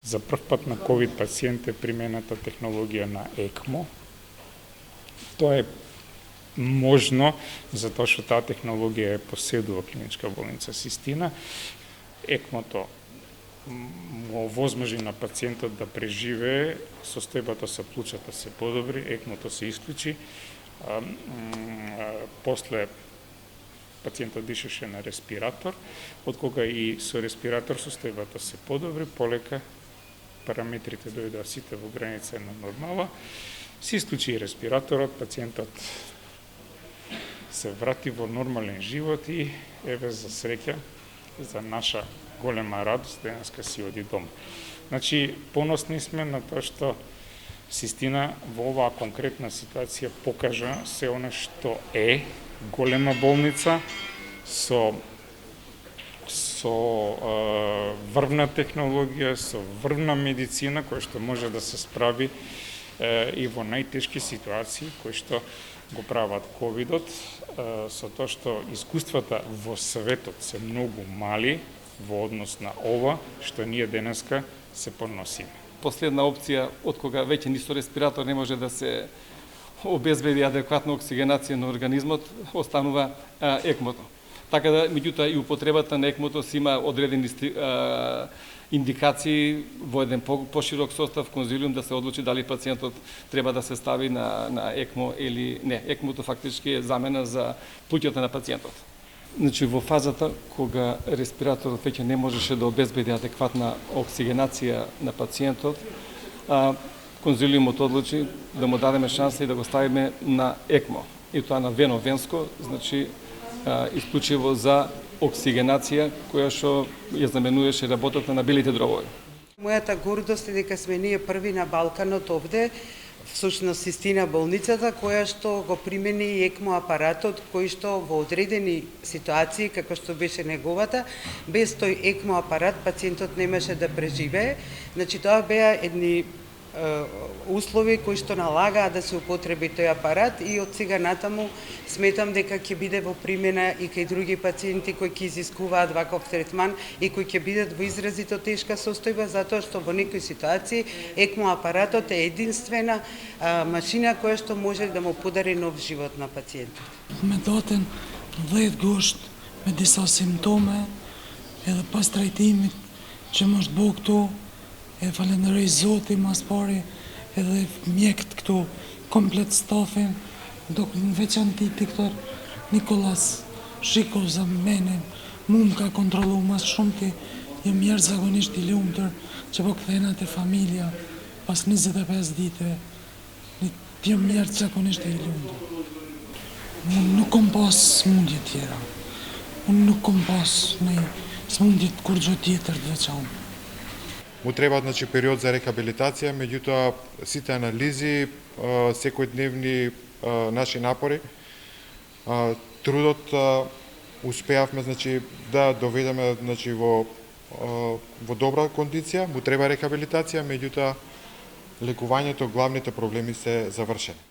За прв пат на ковид пациент е примената технологија на ЕКМО. Тоа е можно, затоа што таа технологија е поседува клиничка болница Систина. ЕКМО-то му овозможи на пациентот да преживее, состојбата со плучата се подобри, ЕКМО-то се исклучи, после пациентот дишеше на респиратор, откога и со респиратор состојбата се подобри, полека параметрите дојдоа сите во граница на нормала, се исклучи и респираторот, пациентот се врати во нормален живот и еве за среќа, за наша голема радост, денеска си оди дом. Значи, поносни сме на тоа што Систина во оваа конкретна ситуација покажа се оно што е голема болница со врвна технологија, со врвна медицина која што може да се справи и во најтешки ситуации кои што го прават ковидот, со тоа што искуствата во светот се многу мали во однос на ова што ние денеска се поносиме. Последна опција, од кога веќе ни со респиратор не може да се обезбеди адекватна оксигенација на организмот, останува ЕКМО-то. Така да, меѓутоа, и употребата на ЕКМО-то си има одредени индикации во еден поширок состав конзилиум да се одлучи дали пациентот треба да се стави на ЕКМО или не. ЕКМО-то фактички е замена за плуќата на пациентот. Значи, во фазата кога респираторот веќе не можеше да обезбеди адекватна оксигенација на пациентот, конзилиумот одлучи да му дадеме шанса и да го ставиме на ЕКМО. И тоа на вено-венско, значи исклучиво за оксигенација која што ја знаменуваше работата на белите дробови. Мојата гордост е дека сме ние први на Балканот овде, всушност Систина болницата која што го примени ЕКМО апаратот кој што во одредени ситуации како што беше неговата, без тој ЕКМО апарат пациентот немаше да преживее. Значи тоа беа едни услови кои што налагаа да се употреби тој апарат и од сега натаму сметам дека ќе биде во примена и кај други пациенти кои ќе изискуваат ваков третман и кои ќе бидат во изразито тешка состојба затоа што во некои ситуации ЕКМО апаратот е единствена машина која што може да му подари нов живот на пациентот. Me daten 10 gusht me disa simptome edhe pas trajtimit që më është bo këtu, e falenderoj Zotin mas pari edhe mjekët këtu, komplet stafin, në veçanti doktor Nikolas Shiko Zamenin, mu më ka kontrolu mas shumëti, jam jashtëzakonisht i lumtur që po kthena te familja pas 25 dite, jam jashtëzakonisht i lumtur. Unë nuk kom pas smundje tjera, unë nuk kom pas në smundje kur gjë tjetër të veçantë. Му треба значи период за рехабилитација, меѓутоа сите анализи, секојдневни наши напори, трудот успеавме значи да доведеме значи во добра кондиција, му треба рехабилитација, меѓутоа лекувањето, главните проблеми се завршени.